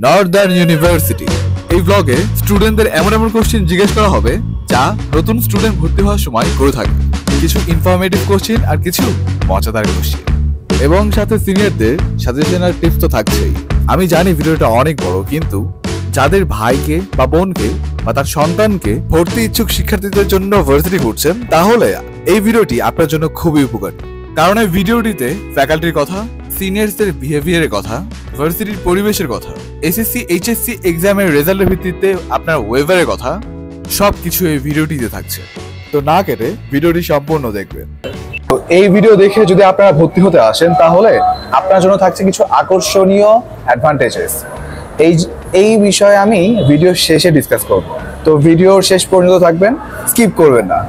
Northern university. এই ব্লগে স্টুডেন্টদের এমন এমন কোশ্চেন জিজ্ঞেস করা হবে যা নতুন স্টুডেন্ট ভর্তি হওয়ার সময় করে থাকে। কিছু ইনফরমেটিভ কোশ্চেন আর কিছু মজাদার কোশ্চেন, এবং সাথে সিনিয়রদের সাজেশন আর টিপস তো থাকছেই। আমি জানি ভিডিওটা অনেক বড়, কিন্তু যাদের ভাইকে বা বোনকে বা তার সন্তানকে ভর্তি ইচ্ছুক শিক্ষার্থীদের জন্য ভার্সিটি করছেন, তাহলে এই ভিডিওটি আপনার জন্য খুবই উপকারী। কারণ এই ভিডিওটিতে ফ্যাকাল্টির কথা, সিনিয়রসদের বিহেভিয়ারের কথা, ভার্সিটির পরিবেশের কথা, এসএসসি এইচএসসি এক্সামের রেজাল্টের ভিত্তিতে আপনার ওয়েভারের কথা, সবকিছু এই ভিডিওটিতে থাকছে। তো না কেটে ভিডিওটি সম্পূর্ণ দেখবেন। তো এই ভিডিও দেখে যদি আপনারা ভর্তি হতে আসেন, তাহলে আপনার জন্য থাকছে কিছু আকর্ষণীয় অ্যাডভান্টেজেস। এই বিষয়ে আমি ভিডিও শেষে ডিসকাস করব, তো ভিডিওর শেষ পর্যন্ত থাকবেন, স্কিপ করবেন না।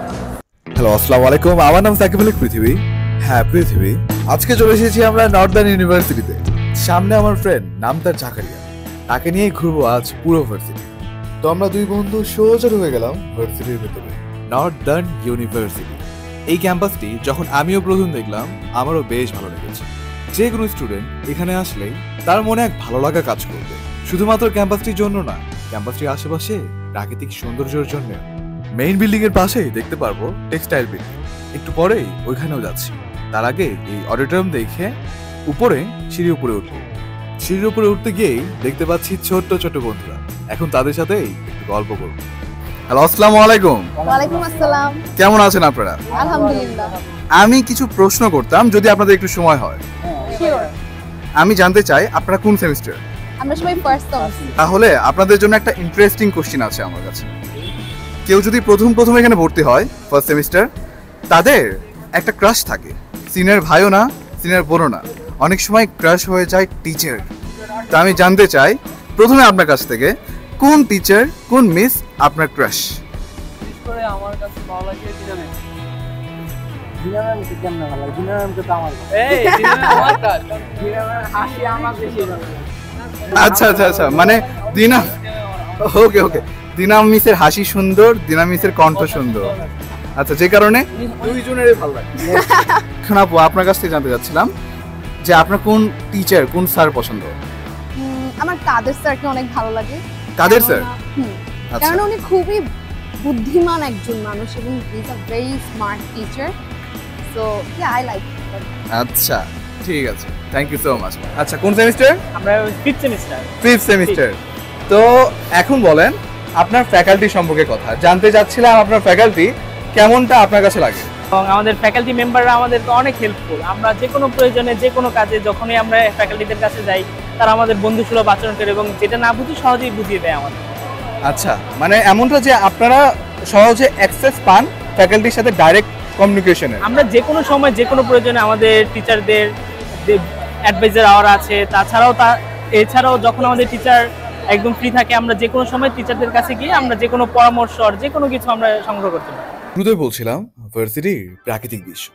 হ্যালো, আসসালামু আলাইকুম। আমার নাম সাকিব আলী পৃথিবী। হ্যাঁ, পৃথিবী। আজকে চলে এসেছি আমরা নর্দার্ন ইউনিভার্সিটিতে। সামনে আমার ফ্রেন্ড, নাম তার জাকারিয়া। তাকে নিয়েই ঘুরবো আজ পুরো ভার্সিটি। তো আমরা দুই বন্ধু সোজা হয়ে গেলাম ভার্সিটির ভেতরে, নর্দার্ন ইউনিভার্সিটি। এই ক্যাম্পাসটি যখন আমিও প্রথম দেখলাম, আমারও বেশ ভালো লেগেছে। যে কোনো স্টুডেন্ট এখানে আসলেই তার মনে এক ভালো লাগা কাজ করবে। শুধুমাত্র ক্যাম্পাসটির জন্য না, ক্যাম্পাসটির আশেপাশে প্রাকৃতিক সৌন্দর্যের জন্য। মেইন বিল্ডিং এর পাশেই দেখতে পারবো টেক্সটাইল বিল্ডিং। একটু পরেই ওইখানেও যাচ্ছি। তার আগে এই অডিটোরিয়াম দেখে উপরে সিঁড়ির উপরে উঠবো। সিঁড়ির উপরে উঠতে গিয়েই দেখতে পাচ্ছি ছোট্ট ছোট্ট বন্ধুরা। এখন তাদের সাথেই একটু গল্প করবো। হ্যালো, আসসালামু আলাইকুম। ওয়ালাইকুম আসসালাম। কেমন আছেন আপনারা? আলহামদুলিল্লাহ। আমি কিছু প্রশ্ন করতাম, যদি আপনাদের একটু সময় হয়। শিওর। আমি জানতে চাই আপনারা কোন সেমিস্টার? আমরা সবাই ফার্স্ট সেমিস্টার। তাহলে আপনাদের জন্য একটা ইন্টারেস্টিং কোশ্চেন আছে আমার কাছে। কেউ যদি প্রথম এখানে ভর্তি হয় ফার্স্ট সেমিস্টার, তাদের একটা ক্রাশ থাকে। সিনিয়র ভাইও না, সিনিয়র বোনও না, অনেক সময় ক্রাশ হয়ে যায় টিচার। তো আমি জানতে চাই প্রথমে আপনার কাছ থেকে, কোন টিচার, কোন মিস আপনার ক্রাশ? আমার কাছে ভালো লাগে দিনা ম্যাম। দিনা ম্যামকে কেমন ভালো লাগে? দিনা ম্যামকে তো আমার দিনা ম্যাম আমার ক্রাশ। দিনা ম্যাম হাসি আমার বেশি ভালো লাগে। আচ্ছা, মানে দিনা। ওকে, দিনা মিসের হাসি সুন্দর, দিনা মিসের কণ্ঠ সুন্দর। আচ্ছা, যে কারণে দুইজনেরই ভালো লাগে। এখন আপু, আপনার কাছ থেকে জানতে চাচ্ছিলাম যে আপনার কোন টিচার, কোন স্যার পছন্দ? আমার কাদের স্যারকে অনেক ভালো লাগে। কাদের স্যার? আচ্ছা, কারণ উনি খুবই বুদ্ধিমান একজন মানুষ এবং he is a very smart teacher. So I like. আচ্ছা, ঠিক আছে, থ্যাংক ইউ সো মাচ। আচ্ছা, কোন সেমিস্টার? আমরা 5th সেমিস্টার। 5th semester. তো এখন বলেন আপনার ফ্যাকাল্টি সম্পর্কে কথা জানতে চাচ্ছিলাম। আপনার ফ্যাকাল্টি কেমনটা আপনার কাছে লাগে? এবং আমাদের ফ্যাকাল্টি মেম্বাররা আমাদেরকে অনেক হেল্পফুল। আমরা যে কোনো প্রয়োজনে, যে কোনো কাজে যখনই আমরা ফ্যাকাল্টিদের কাছে যাই, তারা আমাদের বন্ধুসুলভ আচরণ করে এবং যেটা না বুঝি সহজেই বুঝিয়ে দেয় আমাদের। আচ্ছা, মানে এমনটা যে আপনারা সহজে অ্যাক্সেস পান ফ্যাকাল্টির সাথে ডাইরেক্ট কমিউনিকেশনে। আমরা যে কোনো সময়, যে কোনো প্রয়োজনে আমাদের টিচারদের যে অ্যাডভাইজার আওয়ার আছে, এছাড়াও যখন আমাদের টিচার একদম ফ্রি থাকে, আমরা যে কোনো সময় টিচারদের কাছে গিয়ে আমরা যে কোনো পরামর্শ আর যে কোনো কিছু আমরা সংগ্রহ করতে পারি। শুরুতেই বলছিলাম ভার্সিটির প্রাকৃতিক দৃশ্য।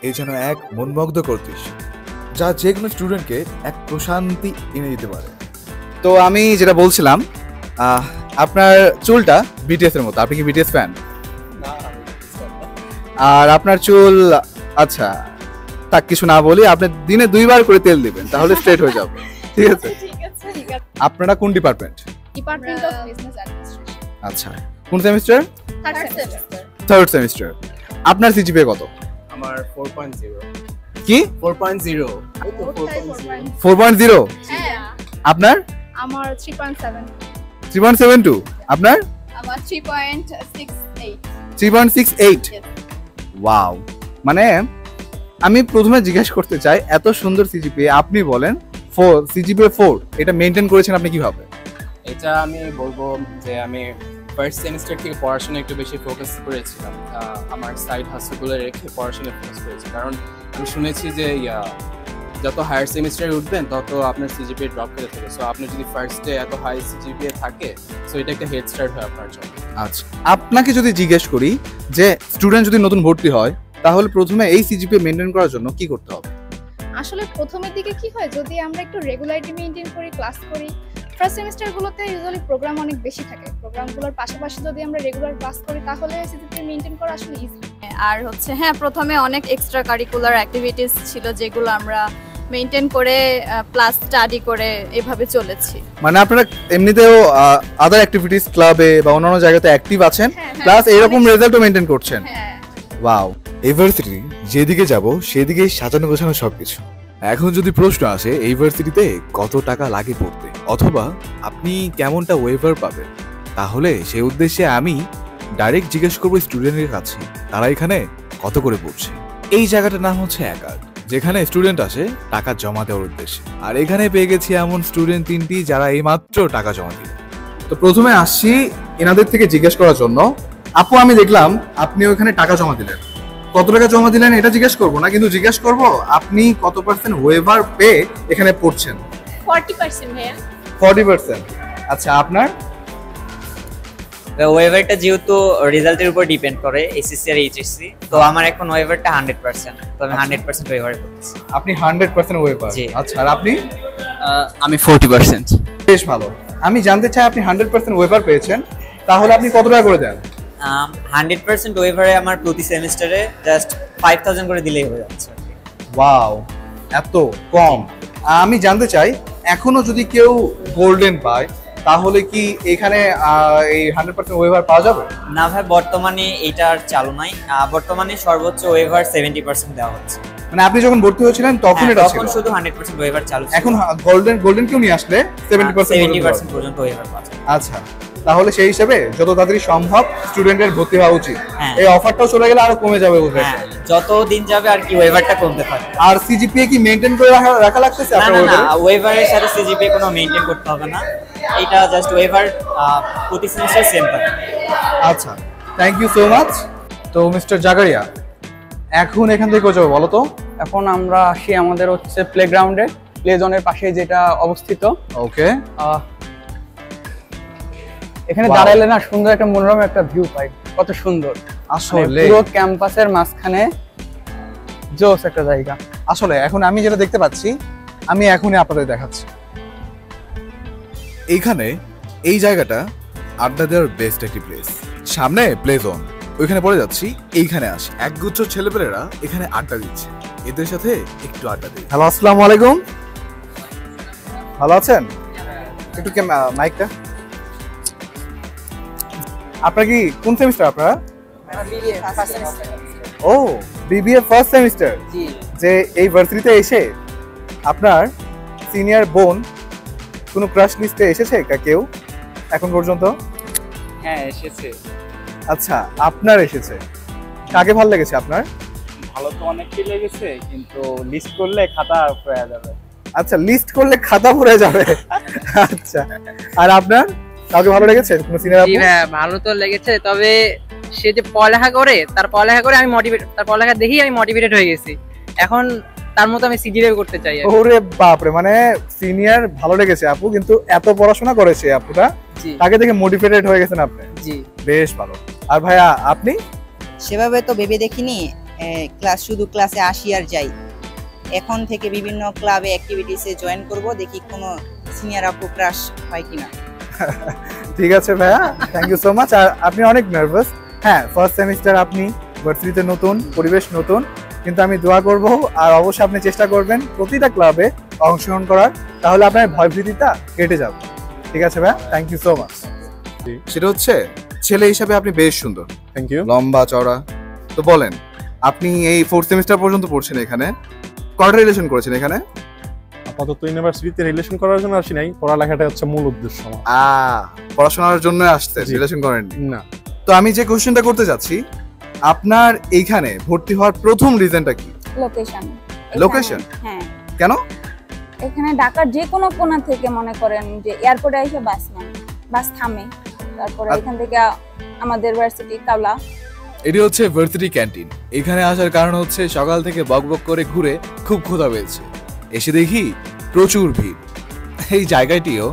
এই যেন এক মনমুগ্ধকর দৃশ্য, যা যে কোনো স্টুডেন্টকে এক প্রশান্তি এনে দিতে পারে। তো আমি যেটা বলছিলাম, আপনার চুলটা বিটিএস এর মতো। আপনি কি বিটিএস ফ্যান? আর আপনার চুল, আচ্ছা তা কিছু না বলি, আপনি দিনে 2 বার করে তেল দিবেন, তাহলে স্ট্রেট হয়ে যাবে। ঠিক আছে? আপনারা কোন department? Department of business administration. আচ্ছা, কোন semester? Third semester. 3rd semester. আপনার সিজিপিএ কত? আমার 4.0। কি? 4.0। 4.0? হ্যাঁ। আপনার? আমার 3.7। 3.72? আপনার? আমার 3.68। 3.68? ওয়াও। মানে আমি প্রথমে জিজ্ঞেস করতে চাই, এত সুন্দর সিজিপিএ আপনি বলেন, সিজিপিএ 4, এটা মেইনটেইন করেছেন আপনি কিভাবে? এটা আমি বলবো যে আমি ফার্স্ট সেমিস্টার থেকে পড়াশোনা একটু বেশি ফোকাস করেছিলাম। আমার সাইড হাসলগুলো রেখে পড়াশোনায় ফোকাস করেছি, কারণ আমি শুনেছি যে যত হায়ার সেমিস্টারে উঠবেন তত আপনার সিজিপিএ ড্রপ করে থাকে। সো আপনি যদি ফার্স্টে এত হাই সিজিপিএ থাকে, সো এটা একটা হেড স্টার্ট হয় আপনার জন্য। আচ্ছা, আপনাকে যদি জিজ্ঞেস করি যে স্টুডেন্ট যদি নতুন ভর্তি হয়, তাহলে প্রথমে এই সিজিপিএ মেইনটেইন করার জন্য কি করতে হবে? আসলে প্রথমের দিকে কি হয়, যদি আমরা একটু রেগুলারিটি মেইনটেইন করি, ক্লাস করি, ফার্স্ট সেমিস্টারগুলোতে ইউজুয়ালি প্রোগ্রাম অনেক বেশি থাকে। প্রোগ্রামগুলোর পাশাপাশি যদি আমরা রেগুলার ক্লাস করি, তাহলে সিজিপিএ মেইনটেইন করা আসলে ইজি। আর হ্যাঁ, প্রথমে অনেক এক্সট্রা কারিকুলার অ্যাক্টিভিটিস ছিল যেগুলো আমরা মেনটেন করে প্লাস স্টাডি করে এভাবে চলেছি। মানে আপনারা এমনিতেও আদার অ্যাক্টিভিটিস ক্লাবে বা অন্যান্য জায়গাতে অ্যাক্টিভ আছেন, হ্যাঁ, প্লাস এরকম অনেক- রেজাল্টও মেনটেন করছেন। হ্যাঁ ওয়াও, ইউনিভার্সিটি যেদিকে যাব সেদিকেই সাজানো গোছানো সবকিছু। এখন যদি প্রশ্ন আসে ইউনিভার্সিটিতে কত টাকা লাগে পড়তে অথবা আপনি কেমনটা ওয়েভার পাবেন, তাহলে সেই উদ্দেশ্যে আমি ডাইরেক্ট জিজ্ঞেস করবো স্টুডেন্টের কাছে তারা এখানে কত করে পড়ছে। এই জায়গাটার নাম হচ্ছে অ্যাকার্ড, যেখানে স্টুডেন্ট আসে টাকা জমা দেওয়ার উদ্দেশ্যে। আর এখানে পেয়ে গেছি এমন স্টুডেন্ট 3টি যারা এইমাত্র টাকা জমা দিল। তো প্রথমে আসছি এনাদের থেকে জিজ্ঞেস করার জন্য। আপু, আমি দেখলাম আপনি ওখানে টাকা জমা দিলেন, কত টাকা জমা দিলেন এটা জিজ্ঞেস করবো না, কিন্তু জিজ্ঞেস করব আপনি কত পার্সেন্ট ওয়েভার পেয়ে এখানে পড়ছেন। 40% ভাইয়া। 40%। আচ্ছা, আপনার? ওয়েভারটা যেহেতু রেজাল্টের উপর ডিপেন্ড করে এসএসসি আর এইচএসসি, তো আমার এখন ওয়েভারটা 100%, তো আমি 100% ওয়েভারে করতেছি। আপনি 100% ওয়েভার। জি। আচ্ছা, আর আপনি? আমি 40%। বেশ ভালো। আমি জানতে চাই আপনি 100% ওয়েভার পেয়েছেন, তাহলে আপনি কত টাকা করে দেন? 100% ওয়েভারে আমার প্রতি সেমিস্টারে জাস্ট 5000 করে দিলেই হয়ে যাচ্ছে। ওয়াও, এত কম। আমি জানতে চাই এখনো যদি কেউ গোল্ডেন পায় তাহলে কি এখানে এই 100% ওয়েভার পাওয়া যাবে? না ভাই, বর্তমানে এটা আর চালু নাই। বর্তমানে সর্বোচ্চ ওয়েভার 70% দেওয়া হচ্ছে। মানে আপনি যখন ভর্তি হয়েছিলেন তখন হ্যাঁ, এটা ছিল? তখন শুধু 100% ওয়েভার চালু ছিল। এখন গোল্ডেন কেউ নিয়ে আসলে 70% পর্যন্ত ওয়েভার পাওয়া যায়। আচ্ছা, তাহলে সেই হিসেবে যত তাড়াতাড়ি সম্ভব স্টুডেন্টের ভর্তি হওয়া উচিত। হ্যাঁ। এই অফারটাও চলে গেলে আরো কমে যাবে বোধহয়। হ্যাঁ, যত দিন যাবে আর কি ওয়েভারটা কমতে থাকবে। আর সিজিপিএ কি মেইনটেইন করে রাখা লাগতেছে না আপনার না না, ওয়েভারে? ওয়েভারের সাথে সিজিপিএ কোনো মেইনটেইন করতে হবে না, এটা জাস্ট ওয়েভার প্রতি সেমিস্টার সেম থাকে। আচ্ছা, থ্যাংক ইউ সো মাচ। তো মিস্টার জাকারিয়া, এখন এখান থেকে কোথাও যাবো বলো তো? এখন আমরা আসি আমাদের হচ্ছে প্লেগ্রাউন্ডে, প্লে জোনের পাশে যেটা অবস্থিত। ওকে। এখানে Wow. দাঁড়াইলে না সুন্দর একটা মনোরম একটা ভিউ পাই, কত সুন্দর। আসলে পুরো ক্যাম্পাসের মাঝখানে জোস একটা জায়গা। আসলে এখন আমি যেটা দেখতে পাচ্ছি আমি এখনই আপনাদের দেখাচ্ছি। এইখানে এই জায়গাটা আড্ডা দেওয়ার বেস্ট একটি প্লেস। সামনে প্লে জোন, ওইখানে পড়ে যাচ্ছি। এইখানে আসি, একগুচ্ছ ছেলেপেলেরা এখানে আড্ডা দিচ্ছে, এদের সাথে একটু আড্ডা দিই। হ্যালো, আসসালামু আলাইকুম। ভালো আছেন? একটু মাইকটা। আপনার কি কোন সেমিস্টার আপনারা? ও, বিবিএ ফার্স্ট সেমিস্টার। যে এই ভার্সিটিতে এসে আপনার সিনিয়র বোন কোনো ক্রাশ লিস্টে এসেছে কেউ এখন পর্যন্ত? হ্যাঁ, এসেছে। আচ্ছা, আপনার এসেছে, কাকে ভালো লেগেছে আপনার? ভালো তো অনেকই লেগেছে, কিন্তু লিস্ট করলে খাতা হয়ে যাবে। আচ্ছা, লিস্ট করলে খাতা ভরে যাবে। আচ্ছা, আর আপনার কাউকে ভালো লেগেছে কোনো সিনিয়র আপু? ভালো তো লেগেছে, তবে সে যে পড়ালেখা করে আমি তার পড়ালেখা দেখেই আমি মোটিভেটেড হয়ে গেছি। এখন তার মতো আমি সিজিপিএ করতে চাই। ওরে বাপরে, মানে সিনিয়র ভালো লেগেছে আপু, কিন্তু এত পড়াশোনা করেছে আপুটা, জি তাকে দেখে মোটিভেটেড হয়ে গেছেন আপনি। জি। বেশ ভালো। আর ভাইয়া আপনি? সেভাবে তো ভেবে দেখিনি, শুধু ক্লাসে আসি আর যাই। এখন থেকে বিভিন্ন ক্লাবে অ্যাক্টিভিটিসে জয়েন করব, দেখি কোনো সিনিয়র আপু ক্রাশ পাই কিনা। ঠিক আছে ভাইয়া, থ্যাংক ইউ সো মাচ। আর আপনি অনেক নার্ভাস। হ্যাঁ, ফার্স্ট সেমিস্টার, আপনি ভার্সিটিতে নতুন, পরিবেশ নতুন, কিন্তু আমি দোয়া করব আর অবশ্যই আপনি চেষ্টা করবেন প্রতিটা ক্লাবে অংশগ্রহণ করার, তাহলে আপনার ভয়ভীতিটা কেটে যাবে। ঠিক আছে ভাইয়া, থ্যাংক ইউ সো মাচ। সেটা হচ্ছে ছেলে হিসাবে আপনি বেশ সুন্দর, থ্যাংক ইউ, লম্বা চওড়া। তো বলেন, আপনি এই ফোর্থ সেমিস্টার পর্যন্ত পড়ছেন এখানে, কয়টা রিলেশন করেছেন এখানে? আপাতত ইউনিভার্সিটিতে রিলেশন করার জন্য আসি নাই, পড়ালেখাটা হচ্ছে মূল উদ্দেশ্য আমার। পড়াশোনার জন্য আসতে, রিলেশন করেননি? না। তো আমি যে কোশ্চেনটা করতে যাচ্ছি, আপনার এইখানে ভর্তি হওয়ার প্রথম রিজনটা কি? লোকেশন। লোকেশন? হ্যাঁ। কেন? এখানে ঢাকার যে কোনো কোণা থেকে মনে করেন যে এয়ারপোর্টে এসে বাস নেন, বাস থামে, তারপরে এখান থেকে আমাদের ভার্সিটি কাওলা। এটি হচ্ছে ভার্সিটি ক্যান্টিন। এখানে আসার কারণ হচ্ছে সকাল থেকে বকবক করে ঘুরে খুব ক্ষুধা পেয়েছে, এসে দেখি প্রচুর ভিড়। এই জায়গাটিও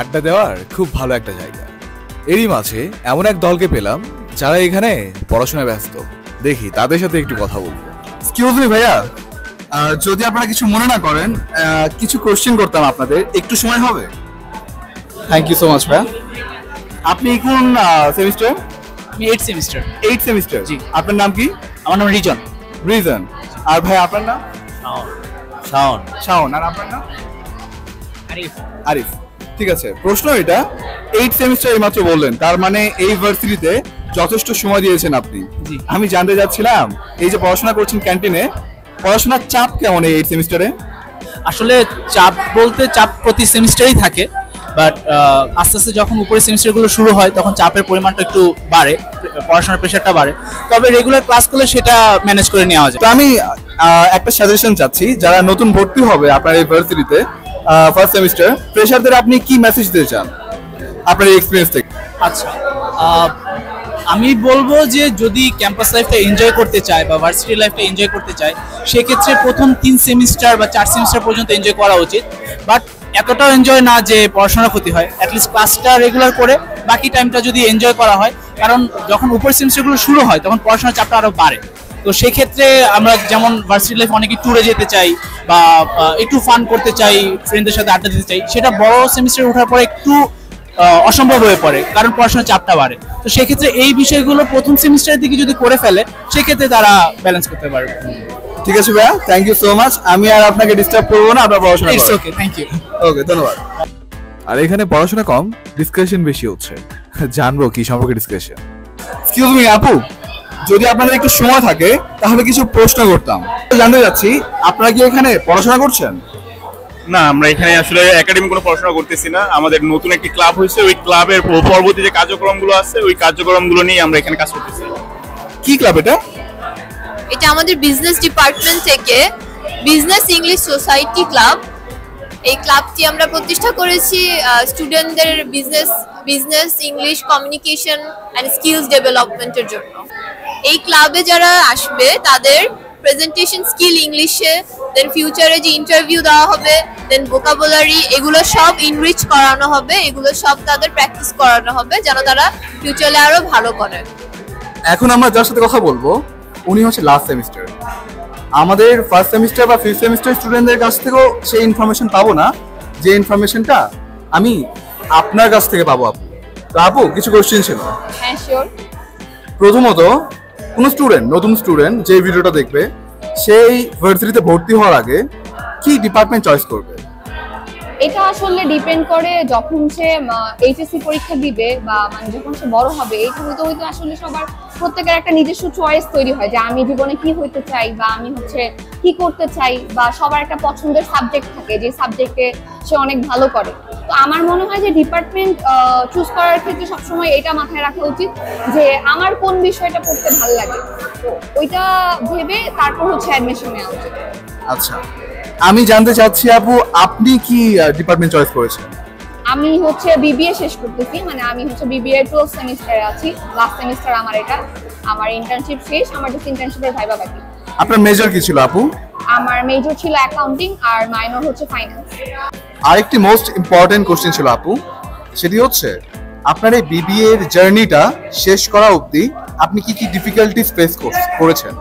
আড্ডা দেওয়ার খুব ভালো একটা জায়গা। এরই মাঝে এমন এক দলকে পেলাম যারা এখানে পড়াশোনায় ব্যস্ত, দেখি তাদের সাথে একটু কথা বলবো। এক্সকিউজ মি ভাইয়া, যদি আপনারা কিছু মনে না করেন, কিছু কোশ্চেন করতাম আপনাদের, একটু সময় হবে? থ্যাংক ইউ সো মাচ ভাইয়া। আপনি কোন সেমিস্টার? আমি 8 সেমিস্টার। 8 সেমিস্টার। জি। আপনার নাম কি? আমার নাম রিজন। রিজন। আর ভাই আপনার নাম? শাওন। শাওন। আর আপনার নাম? আরিফ। আরিফ। ঠিক আছে, প্রশ্ন এটা 8 সেমিস্টার এইমাত্র বললেন, তার মানে এই ভার্সিটিতে যথেষ্ট সময় দিয়েছেন আপনি। আমি জানতে চাচ্ছিলাম এই যে পড়াশোনা করছেন ক্যান্টিনে, পড়াশোনার চাপ কেমন এই 8 সেমিস্টারে? আসলে চাপ বলতে চাপ প্রতি সেমিস্টারেই থাকে, বাট আস্তে আস্তে যখন উপরের সেমিস্টারগুলো শুরু হয় তখন চাপের পরিমাণটা একটু বাড়ে, পড়াশোনার প্রেশারটা বাড়ে, তবে রেগুলার ক্লাস করলে সেটা ম্যানেজ করে নেওয়া যায়। তো আমি একটা সাজেশন চাচ্ছি, যারা নতুন ভর্তি হবে আপনার এই ভার্সিটিতে ফার্স্ট সেমিস্টার, ফ্রেশারদের আপনি কি মেসেজ দিতে চান আপনার এই এক্সপেরিয়েন্স থেকে? আচ্ছা, আমি বলবো যে যদি ক্যাম্পাস লাইফটা এনজয় করতে চায় বা ভার্সিটি লাইফটা এনজয় করতে চায়, সেক্ষেত্রে প্রথম 3 সেমিস্টার বা 4 সেমিস্টার পর্যন্ত এনজয় করা উচিত, বাট এতটাও এনজয় না যে পড়াশোনার ক্ষতি হয়। অ্যাটলিস্ট ক্লাসটা রেগুলার করে বাকি টাইমটা যদি এনজয় করা হয়, কারণ যখন উপরের সেমিস্টারগুলো শুরু হয় তখন পড়াশোনার চাপটা আরও বাড়ে। তো সেক্ষেত্রে আমরা যেমন ভার্সিটি লাইফ অনেকে ট্যুরে যেতে চাই বা একটু ফান করতে চাই, ফ্রেন্ডদের সাথে আড্ডা দিতে চাই, সেটা বড় সেমিস্টার ওঠার পরে একটু অসম্ভব হয়ে পড়ে, কারণ পড়াশোনার চাপটা বাড়ে। তো সেক্ষেত্রে এই বিষয়গুলো প্রথম সেমিস্টারের দিকে যদি করে ফেলে, সেক্ষেত্রে তারা ব্যালেন্স করতে পারবে। ঠিক আছে ভাইয়া, থ্যাংক ইউ সো মাচ। আমি আর আপনাকে ডিস্টার্ব করবো না, আপনার পড়াশোনা ইটস ওকে, থ্যাংক ইউ। ওকে, ধন্যবাদ। আর এখানে পড়াশোনা কম, ডিসকাশন বেশি হচ্ছে। জানবো কি সম্পর্কে ডিসকাশন। এক্সকিউজ মি আপু, যদি আপনাদের একটু সময় থাকে তাহলে কিছু প্রশ্ন করতাম। জানতে যাচ্ছি আপনারা কি এখানে পড়াশোনা করছেন? না, আমরা এখানে আসলে একাডেমিক কোনো পড়াশোনা করতেছি না। আমাদের নতুন একটি ক্লাব হয়েছে, ওই ক্লাবের পরবর্তী যে কার্যক্রমগুলো আছে ওই কার্যক্রমগুলো নিয়ে আমরা এখানে কাজ করতেছি। কি ক্লাব এটা? এটা আমাদের বিজনেস ডিপার্টমেন্ট থেকে বিজনেস ইংলিশ সোসাইটি ক্লাব। এই ক্লাবটি আমরা প্রতিষ্ঠা করেছি স্টুডেন্টদের business English communication and skills ডেভেলপমেন্টের জন্য। এই ক্লাবে যারা আসবে তাদের প্রেজেন্টেশন স্কিল ইংলিশে, দেন ফিউচারে যে ইন্টারভিউ দেওয়া হবে, দেন ভোকাবুলারি, এগুলো সব ইনরিচ করানো হবে, এগুলো সব তাদের প্র্যাকটিস করানো হবে যেন তারা ফিউচারে আরো ভালো করে। এখন আমরা যার সাথে কথা বলবো উনি হচ্ছে লাস্ট সেমিস্টার। আমাদের ফার্স্ট সেমিস্টার বা ফিফথ সেমিস্টার স্টুডেন্টদের কাছ থেকেও সেই ইনফরমেশন পাবো না, যে ইনফরমেশনটা আমি আপনার কাছ থেকে পাবো। আপু, তো আপু কিছু কোশ্চেন ছিল। হ্যাঁ শিওর। প্রথমত, কোনো স্টুডেন্ট, নতুন স্টুডেন্ট যে ভিডিওটা দেখবে, সেই ভার্সিটিতে ভর্তি হওয়ার আগে কি ডিপার্টমেন্ট চয়েস করবে? এটা আসলে ডিপেন্ড করে যখন সে এইচএসসি পরীক্ষা দিবে বা মানে যখন সে বড় হবে, এটা হইতে হইতে আসলে সবার প্রত্যেকের একটা নিজস্ব চয়েস তৈরি হয় যে আমি জীবনে কি হইতে চাই বা আমি হচ্ছে কি করতে চাই, বা সবার একটা পছন্দের সাবজেক্ট থাকে যে সাবজেক্টে সে অনেক ভালো করে। তো আমার মনে হয় যে ডিপার্টমেন্ট চুজ করার ক্ষেত্রে সবসময় এটা মাথায় রাখা উচিত যে আমার কোন বিষয়টা পড়তে ভালো লাগে, তো ওইটা ভেবে তারপর হচ্ছে অ্যাডমিশন নেওয়া উচিত। আচ্ছা, আমি জানতে চাচ্ছি আপু, আপনি কি ডিপার্টমেন্ট চয়েস করেছেন? আমি হচ্ছে বিবিএ শেষ করতেছি, মানে আমি হচ্ছে বিবিএ 12 সেমিস্টারে আছি, লাস্ট সেমিস্টার আমার এটা। আমার ইন্টার্নশিপ শেষ, আমার জাস্ট ইন্টার্নশিপের ভাইবা বাকি। আপনার মেজর কি ছিল আপু? আমার মেজর ছিল অ্যাকাউন্টিং আর মাইনর হচ্ছে ফাইন্যান্স। আরেকটি মোস্ট ইম্পর্টেন্ট কোশ্চেন ছিল আপু, সেটি হচ্ছে আপনার এই বিবিএ এর জার্নিটা শেষ করা অবধি আপনি কি কি ডিফিকাল্টিস ফেস করেছেন?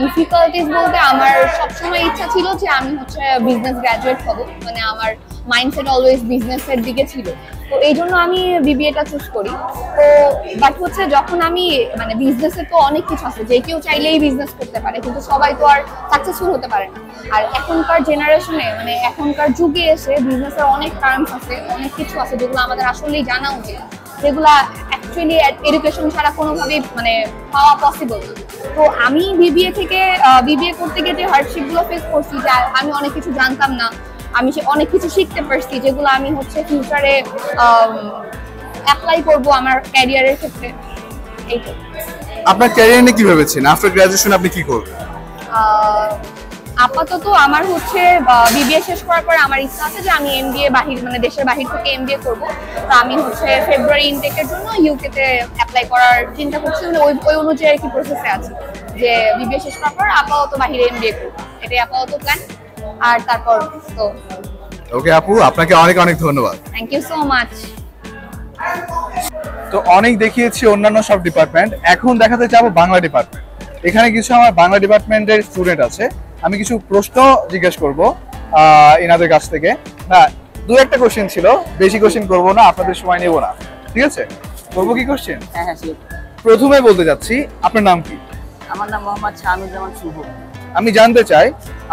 ডিফিকাল্টিস বলতে আমার সবসময় ইচ্ছা ছিল যে আমি হচ্ছে বিজনেস গ্র্যাজুয়েট হব, মানে আমার মাইন্ডসেট অলওয়েজ বিজনেসের দিকে ছিল, তো এই জন্য আমি বিবিএটা চুজ করি। তো বাট হচ্ছে যখন আমি মানে বিজনেসে তো অনেক কিছু আছে, যে কেউ চাইলেই বিজনেস করতে পারে, কিন্তু সবাই তো আর সাকসেসফুল হতে পারে না। আর এখনকার জেনারেশনে মানে এখনকার যুগে এসে বিজনেসের অনেক টার্মস আছে, অনেক কিছু আছে যেগুলো আমাদের আসলেই জানা উচিত, যেগুলা অ্যাকচুয়ালি এডুকেশন ছাড়া কোনোভাবেই মানে পাওয়া পসিবল না। তো আমি বিবিএ করতে গিয়ে যে হার্ডশিপগুলো ফেস করছি, যে আমি অনেক কিছু জানতাম না, আমি অনেক কিছু শিখতে পারছি যেগুলো আমি হচ্ছে ফিউচারে অ্যাপ্লাই করব আমার ক্যারিয়ারের ক্ষেত্রে। এইটাই। আপনার ক্যারিয়ার নিয়ে কি ভেবেছেন? আফটার গ্র্যাজুয়েশন আপনি কি করবেন? আপাতত আমার হচ্ছে বিবিএ শেষ করার পরে আমার ইচ্ছা আছে যে আমি এমবিএ মানে দেশের বাহির থেকে এমবিএ করব। তো আমি হচ্ছে ফেব্রুয়ারি ইনটেকের জন্য ইউকেতে অ্যাপ্লাই করার চিন্তা করছি, মানে ওই অনুযায়ী আর কি প্রসেসে আছি যে বিবিএ শেষ করার পর আপাতত বাহিরে এমবিএ করব, এটাই আপাতত প্ল্যান। আর তারপর তো ওকে আপু, আপনাকে অনেক অনেক ধন্যবাদ। Thank you so much. তো অনেক দেখিয়েছি অন্যান্য সব ডিপার্টমেন্ট, এখন দেখাতে যাবো বাংলা ডিপার্টমেন্ট। এখানে কিছু আমার বাংলা ডিপার্টমেন্টের স্টুডেন্ট আছে, আমি কিছু প্রশ্ন জিজ্ঞেস করবো এনাদের কাছ থেকে। না, দু একটা কোশ্চেন ছিল, বেশি কোশ্চেন করবো না, আপনাদের সময় নেবো না, ঠিক আছে? করবো কি কোশ্চেন? হ্যাঁ হ্যাঁ। প্রথমে বলতে যাচ্ছি, আপনার নাম কি? আমার নাম মোহাম্মদ শাহানুজ্জামান শুভ। আমি জানতে চাই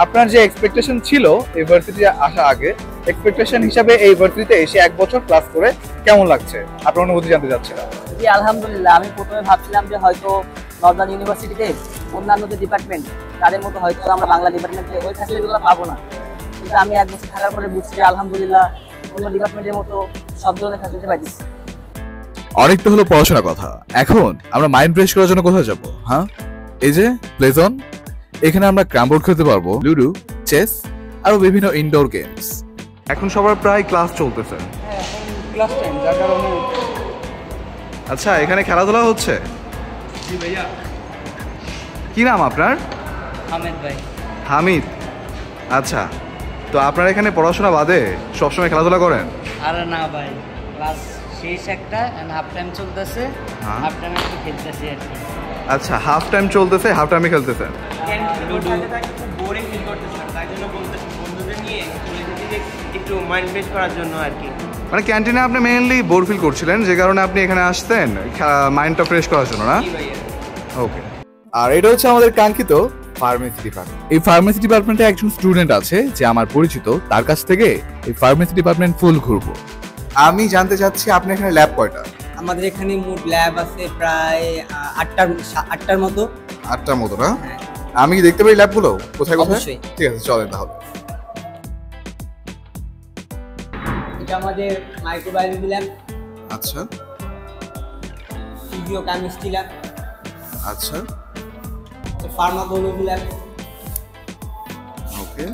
আপনার যে এক্সপেকটেশন ছিল এই ভার্সিটিতে আসা আগে, এক্সপেকটেশন হিসাবে এই ভার্সিটিতে এসে 1 বছর ক্লাস করে কেমন লাগছে, আপনার অনুভূতি জানতে চাচ্ছিলাম। জি আলহামদুলিল্লাহ, আমি প্রথমে ভাবছিলাম যে হয়তো নর্দার্ন ইউনিভার্সিটিতে অন্যান্য যে ডিপার্টমেন্ট তাদের মতো হয়তো আমরা বাংলা ডিপার্টমেন্টে ওই ফ্যাসিলিটিগুলো পাবো না, কিন্তু আমি 1 বছর থাকার পরে বুঝছি যে আলহামদুলিল্লাহ অন্য ডিপার্টমেন্টের মতো সব ধরনের ফ্যাসিলিটি পাইছি। অনেক তো হলো পড়াশোনা কথা, এখন আমরা মাইন্ড ফ্রেশ করার জন্য কোথায় যাব? হ্যাঁ, এই যে প্লেজন, এখানে আমরা ক্যারমবোর্ড খেলতে পারবো, লুডো, চেস আরো বিভিন্ন ইনডোর গেমস। এখন সবার প্রায় ক্লাস চলতেছে। ক্লাস টাইম, যার কারণে আচ্ছা, এখানে খেলাধুলা হচ্ছে? জি ভাইয়া। কি নাম আপনার? হামিদ ভাই। হামিদ, আচ্ছা। তো আপনার এখানে পড়াশোনা বাদে সবসময় খেলাধুলা করেন? আরে না ভাই, ক্লাস শেষ একটা এন্ড হাফ টাইম চলতেছে, হাফ টাইমে একটু খেলতেছি আর কি। আচ্ছা, হাফ টাইম চলতেছে, হাফ টাইমে খেলতেছেন। লুডো খুব বোরিং ফিল করতেছিলাম, তাই জন্য বলতেছি বন্ধুদের নিয়ে একটু মাইন্ড ফ্রেশ করার জন্য আর কি। মানে ক্যান্টিনে আপনি মেইনলি বোর ফিল করছিলেন, যে কারণে আপনি এখানে আসতেন মাইন্ডটা ফ্রেশ করার জন্য, না? ওকে। আর এটা হচ্ছে আমাদের কাঙ্ক্ষিত ফার্মেসি ডিপার্টমেন্ট। এই ফার্মেসি ডিপার্টমেন্টে একজন স্টুডেন্ট আছে যে আমার পরিচিত, তার কাছ থেকে এই ফার্মেসি ডিপার্টমেন্ট ফুল ঘুরবো। আমি জানতে চাচ্ছি আপনি এখানে ল্যাব কয়টা? আমাদের এখানে মোট ল্যাব আছে প্রায় 8টার মতো। 8টার মতো না? আমি কি দেখতে পারি ল্যাবগুলো কোথায় কোথায়? অবশ্যই। ঠিক আছে, চলেন তাহলে। এটা আমাদের মাইক্রোবায়োলজি ল্যাব। আচ্ছা ফিজিও কেমিস্ট্রি ল্যাব। আচ্ছা ফার্মাকোলজি ল্যাব। ওকে।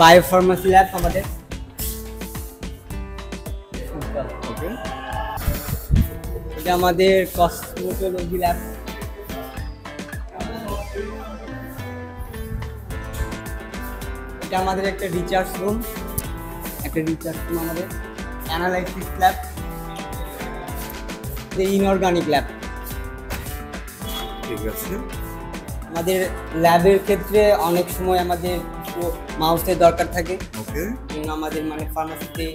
বায়োফার্মাসি ল্যাব আমাদের। ওকে। এটা আমাদের কসমেটোলজি ল্যাব। এটা আমাদের একটা রিসার্চ রুম, আমাদের অ্যানালাইসিস ল্যাব, ইনঅর্গানিক ল্যাব। ঠিক আছে। আমাদের ল্যাবের ক্ষেত্রে অনেক সময় আমাদের মাউসের দরকার থাকে। ওকে। আমাদের মানে ফার্মাসিতে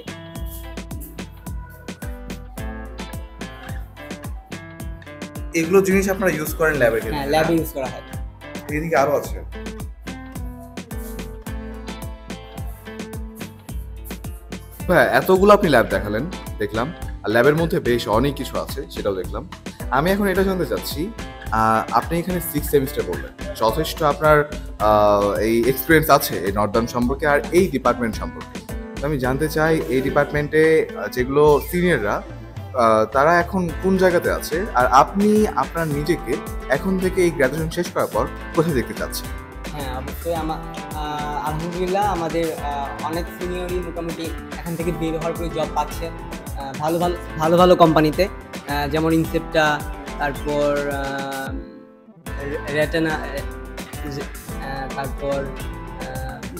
এগুলো জিনিস আপনারা ইউজ করেন ল্যাবে? হ্যাঁ, ল্যাবে ইউজ করা হয়। এদিকে আরো আছে। হ্যাঁ, এতগুলো আপনি ল্যাব দেখালেন, দেখলাম, আর ল্যাবের মধ্যে বেশ অনেক কিছু আছে, সেটাও দেখলাম। আমি এখন এটা জানতে চাচ্ছি, আপনি এখানে 6 সেমিস্টার বললেন, যথেষ্ট আপনার এই এক্সপিরিয়েন্স আছে এই নর্দার্ন সম্পর্কে আর এই ডিপার্টমেন্ট সম্পর্কে। আমি জানতে চাই এই ডিপার্টমেন্টে যেগুলো সিনিয়ররা তারা এখন কোন জায়গাতে আছে, আর আপনি আপনার নিজেকে এখন থেকে এই গ্র্যাজুয়েশন শেষ করার পর কোথায় দেখতে চাচ্ছেন? হ্যাঁ, অবশ্যই। আলহামদুলিল্লাহ আমাদের অনেক সিনিয়রই মোটামুটি এখান থেকে বের হওয়ার পরে জব পাচ্ছে ভালো ভালো কোম্পানিতে, যেমন ইনসেপ্টা, তারপর রেটেনা, তারপর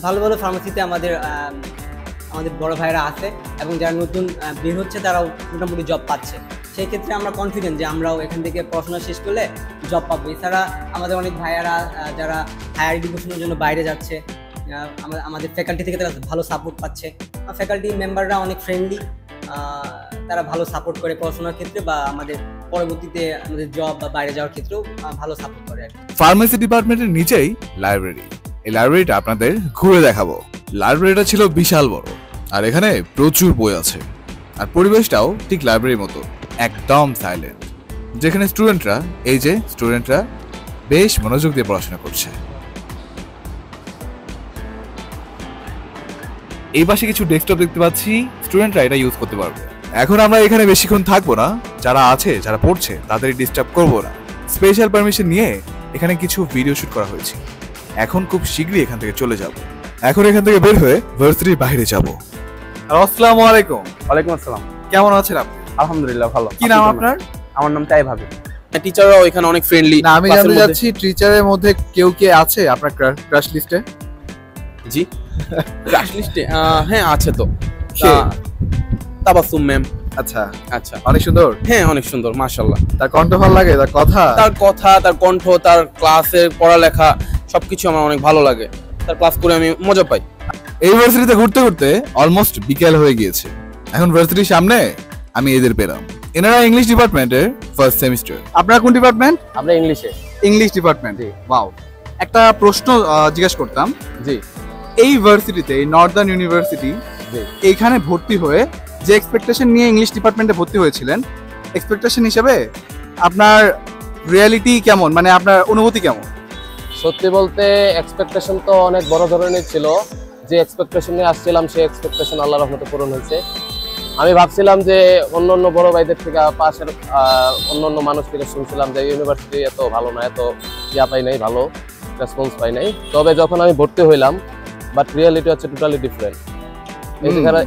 ভালো ভালো ফার্মাসিতে আমাদের বড় ভাইরা আছে, এবং যারা নতুন বের হচ্ছে তারাও মোটামুটি জব পাচ্ছে। সেই ক্ষেত্রে আমরা কনফিডেন্ট যে আমরাও এখান থেকে পড়াশোনা শেষ করলে জব পাবো। এছাড়া আমাদের অনেক ভাইয়ারা যারা হায়ার এডুকেশনের জন্য বাইরে যাচ্ছে, আমাদের ফ্যাকাল্টি থেকে তারা ভালো সাপোর্ট পাচ্ছে। ফ্যাকাল্টি মেম্বাররা অনেক ফ্রেন্ডলি, তারা ভালো সাপোর্ট করে পড়াশোনার ক্ষেত্রে, বা আমাদের পরবর্তীতে আমাদের জব বা বাইরে যাওয়ার ক্ষেত্রেও ভালো সাপোর্ট করে। ফার্মেসি ডিপার্টমেন্টের নিচেই লাইব্রেরি। এই লাইব্রেরিটা আপনাদের ঘুরে দেখাবো। লাইব্রেরিটা ছিল বিশাল বড়, আর এখানে প্রচুর বই আছে, আর পরিবেশটাও ঠিক লাইব্রেরির মতো, একদম সাইলেন্ট, যেখানে স্টুডেন্টরা বেশ মনোযোগ দিয়ে পড়াশোনা করছে। এই পাশে কিছু ডেস্কটপ দেখতে পাচ্ছি, স্টুডেন্টরা এটা ইউজ করতে পারবে। এখন আমরা এখানে বেশিক্ষণ থাকবো না, যারা পড়ছে তাদের ডিস্টার্ব করবো না। স্পেশাল পারমিশন নিয়ে এখানে কিছু ভিডিও শুট করা হয়েছে। এখন খুব শীঘ্রই এখান থেকে চলে যাব। এখন এখান থেকে বের হয়ে ভার্সিটির বাইরে যাব। আসসালামু আলাইকুম। ওয়ালাইকুম আসসালাম। কেমন আছেন আপনি? আলহামদুলিল্লাহ ভালো। কি নাম আপনার? আমার নাম তাই ভাবি। টিচাররাও এখানে অনেক ফ্রেন্ডলি। না, আমি জানতে চাচ্ছি টিচারের মধ্যে কেউ কে আছে আপনার ক্রাশ লিস্টে? জি, ক্রাশ লিস্টে হ্যাঁ আছে তো। তাবাসসুম ম্যাম। আচ্ছা আচ্ছা, অনেক সুন্দর। হ্যাঁ, অনেক সুন্দর, মাশাআল্লাহ। তার কণ্ঠ ভালো লাগে, তার কথা, তার কণ্ঠ, তার ক্লাসের পড়ালেখা সবকিছু আমার অনেক ভালো লাগে। তার ক্লাস করে আমি মজা পাই। এই ভার্সিটিতে ঘুরতে ঘুরতে অলমোস্ট বিকেল হয়ে গিয়েছে। এখন ভার্সিটির সামনে আমি এদের পেলাম। এনারা ইংলিশ ডিপার্টমেন্টের ফার্স্ট সেমিস্টার। আপনারা কোন ডিপার্টমেন্ট? আমরা ইংলিশে। English department. ওয়াও। একটা প্রশ্ন জিজ্ঞেস করতাম। জি। এই ইউনিভার্সিটিতে, এই নর্দার্ন ইউনিভার্সিটি, এইখানে ভর্তি হয়ে যে এক্সপেকটেশন নিয়ে ইংলিশ ডিপার্টমেন্টে ভর্তি হয়েছিলেন, এক্সপেকটেশন হিসেবে আপনার রিয়ালিটি কেমন, মানে আপনার অনুভূতি কেমন? সত্যি বলতে এক্সপেকটেশন তো অনেক বড় ধরনের ছিল। যে এক্সপেকটেশন নিয়ে আসছিলাম সেই এক্সপেকটেশন আল্লাহর রহমতে পূরণ হয়েছে। আমি ভাবছিলাম যে অন্য বড় ভাইদের থেকে, পাশের অন্য মানুষ থেকে শুনছিলাম যে ইউনিভার্সিটি এত ভালো না, এত পাই নাই, ভালো রেসপন্স পাই নাই। তবে যখন আমি ভর্তি হইলাম, বাট রিয়ালিটি হচ্ছে টোটালি ডিফারেন্ট।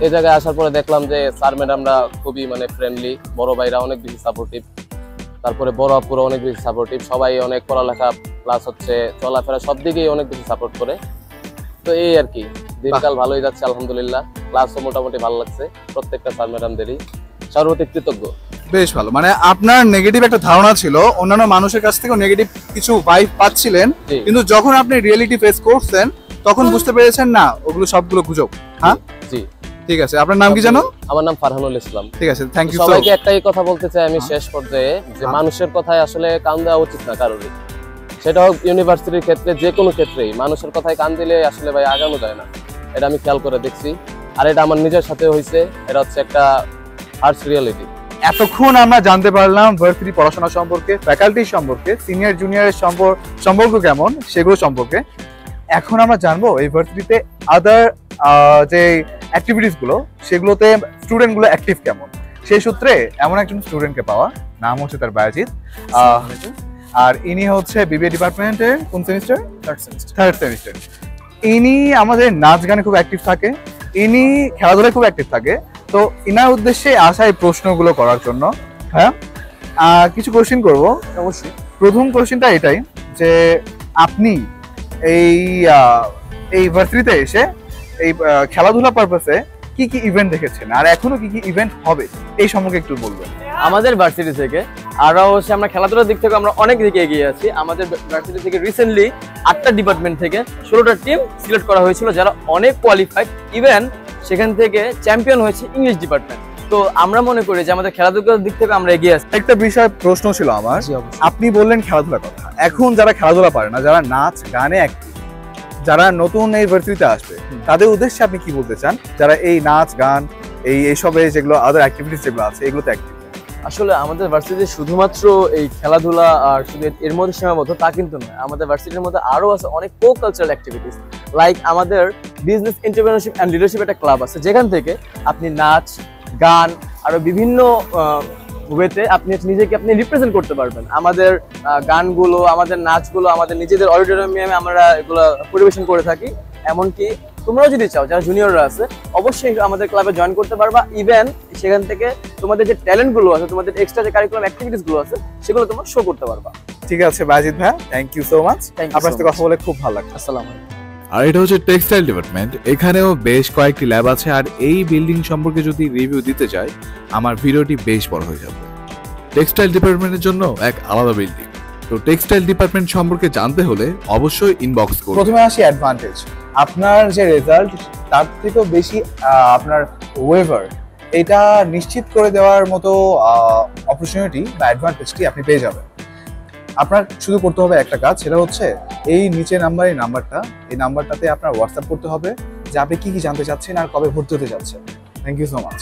এই জায়গায় আসার পরে দেখলাম যে স্যার ম্যাডামরা খুবই মানে ফ্রেন্ডলি, বড় ভাইরা অনেক বেশি সাপোর্টিভ, তারপরে বড় আপুরা অনেক বেশি সাপোর্টিভ, সবাই অনেক পড়ালেখা প্লাস হচ্ছে চলাফেরা সব দিকেই অনেক বেশি সাপোর্ট করে। তো এই আর কি, দিনকাল ভালোই যাচ্ছে আলহামদুলিল্লাহ। ক্লাসও মোটামুটি ভালো লাগছে, প্রত্যেকটা স্যার ম্যাডামদেরই সর্বতি কৃতজ্ঞ। বেশ ভালো। মানে আপনার নেগেটিভ একটা ধারণা ছিল, অন্যান্য মানুষের কাছ থেকে নেগেটিভ কিছু ভাইব পাচ্ছিলেন, কিন্তু যখন আপনি রিয়েলিটি ফেস করছেন তখন বুঝতে পেরেছেন না ওগুলো সবগুলো গুজব। হ্যাঁ জি, ঠিক আছে। আপনার নাম কি জানো? আমার নাম ফারহানুল ইসলাম। ঠিক আছে, থ্যাংক ইউ। সবাইকে একটাই কথা বলতে চাই আমি শেষ পর্যায়ে, যে মানুষের কথায় আসলে কান দেওয়া উচিত না কারোরই। সেটা হোক ইউনিভার্সিটির ক্ষেত্রে, যে কোনো ক্ষেত্রেই মানুষের কথায় কান দিলে আসলে ভাই আগানো যায় না। এটা আমি খেয়াল করে দেখছি, আর এটা আমার নিজের সাথে হয়েছে। এটা হচ্ছে একটা হার্শ রিয়েলিটি। এতক্ষণ আমরা জানতে পারলাম ভার্সিটি পড়াশোনা সম্পর্কে, ফ্যাকাল্টি সম্পর্কে, সিনিয়র জুনিয়রের সম্পর্ক কেমন সেগুলো সম্পর্কে। এখন আমরা জানবো এই ভার্সিটিতে আদার যে অ্যাক্টিভিটিস গুলো, সেগুলোতে স্টুডেন্ট গুলো অ্যাক্টিভ কেমন। সেই সূত্রে এমন একজন স্টুডেন্টকে পাওয়া, নাম হচ্ছে তার বায়াজিৎ, আর ইনি হচ্ছে বিবিএ ডিপার্টমেন্টের কোন সেমিস্টার? Third semester. ইনি আমাদের নাচ গানে খুব অ্যাক্টিভ থাকে, ইনি খেলাধুলায় খুব অ্যাক্টিভ থাকে। তো ইনার উদ্দেশ্যে আসা এই প্রশ্নগুলো করার জন্য। হ্যাঁ, কিছু কোশ্চেন করব অবশ্যই। প্রথম কোশ্চেনটা এটাই যে আপনি এই ভার্সিটিতে এসে এই খেলাধুলা পারপাসে কি কি ইভেন্ট দেখেছেন, আর এখনো কি কি ইভেন্ট হবে এই সম্পর্কে একটু বলবেন। আমাদের ভার্সিটি থেকে আরো অবশ্যই আমরা খেলাধুলার দিক থেকে আমরা অনেক দিকে এগিয়ে আছি। আমাদের ভার্সিটি থেকে রিসেন্টলি 8টা ডিপার্টমেন্ট থেকে 16টা টিম সিলেক্ট করা হয়েছিল, যারা অনেক কোয়ালিফাইড। ইভেন সেখান থেকে চ্যাম্পিয়ন হয়েছে ইংলিশ ডিপার্টমেন্ট। তো আমরা মনে করি যে আমাদের খেলাধুলার দিক থেকে আমরা এগিয়ে আছি। একটা বিষয় প্রশ্ন ছিল আমার, আপনি বললেন খেলাধুলার কথা। এখন যারা খেলাধুলা পারে না, যারা নাচ গানে অ্যাক্টিভ, যারা নতুন এই ভার্সিটিতে আসবে, তাদের উদ্দেশ্যে আপনি কি বলতে চান, যারা এই নাচ গান এইসবে যেগুলো আদার অ্যাক্টিভিটিস যেগুলো আছে এগুলোতে অ্যাক্টিভ? আসলে আমাদের ভার্সিটিতে শুধুমাত্র এই খেলাধুলা আর শুধু এর মধ্যে সীমাবদ্ধ তা কিন্তু নয়। আমাদের ভার্সিটির মধ্যে আরো আছে অনেক কো কালচারাল অ্যাক্টিভিটিস। লাইক আমাদের বিজনেস এন্টারপ্রেনারশিপ অ্যান্ড লিডারশিপ একটা ক্লাব আছে, যেখান থেকে আপনি নাচ গান আরো বিভিন্ন ওয়েতে আপনি নিজেকে রিপ্রেজেন্ট করতে পারবেন। আমাদের গানগুলো, আমাদের নাচগুলো আমাদের নিজেদের অডিটোরিয়ামে আমরা এগুলো পরিবেশন করে থাকি। এমনকি তোমরাও যদি চাও, যারা জুনিয়ররা আছে, অবশ্যই আমাদের ক্লাবে জয়েন করতে পারবা। ইভেন সেখান থেকে তোমাদের যে ট্যালেন্ট গুলো আছে, তোমাদের এক্সট্রা যে কারিকুলাম অ্যাক্টিভিটিস গুলো আছে, সেগুলো তোমরা শো করতে পারবা। ঠিক আছে বাজিদ ভাই, থ্যাংক ইউ সো মাচ। আপনার সাথে কথা বলে খুব ভালো লাগলো। আসসালামু আলাইকুম। আর এটা হচ্ছে টেক্সটাইল ডিপার্টমেন্ট। এখানেও বেশ কয়েকটি ল্যাব আছে, আর এই বিল্ডিং সম্পর্কে যদি রিভিউ দিতে চাই আমার ভিডিওটি বেশ বড় হয়ে যাবে। টেক্সটাইল ডিপার্টমেন্টের জন্য এক আলাদা বিল্ডিং। তো টেক্সটাইল ডিপার্টমেন্ট সম্পর্কে জানতে হলে অবশ্যই ইনবক্স করুন। প্রথমে আসি অ্যাডভান্টেজ। আপনার যে রেজাল্ট তার থেকেও বেশি আপনার ওয়েভার, এটা নিশ্চিত করে দেওয়ার মতো অপরচুনিটি বা অ্যাডভান্টেজটি আপনি পেয়ে যাবেন। আপনার শুধু করতে হবে একটা কাজ, সেটা হচ্ছে এই নিচে নাম্বারটা, এই নাম্বারটাতে আপনার হোয়াটসঅ্যাপ করতে হবে যে আপনি কি কি জানতে চাচ্ছেন আর কবে ভর্তি হতে যাচ্ছেন। Thank you so much.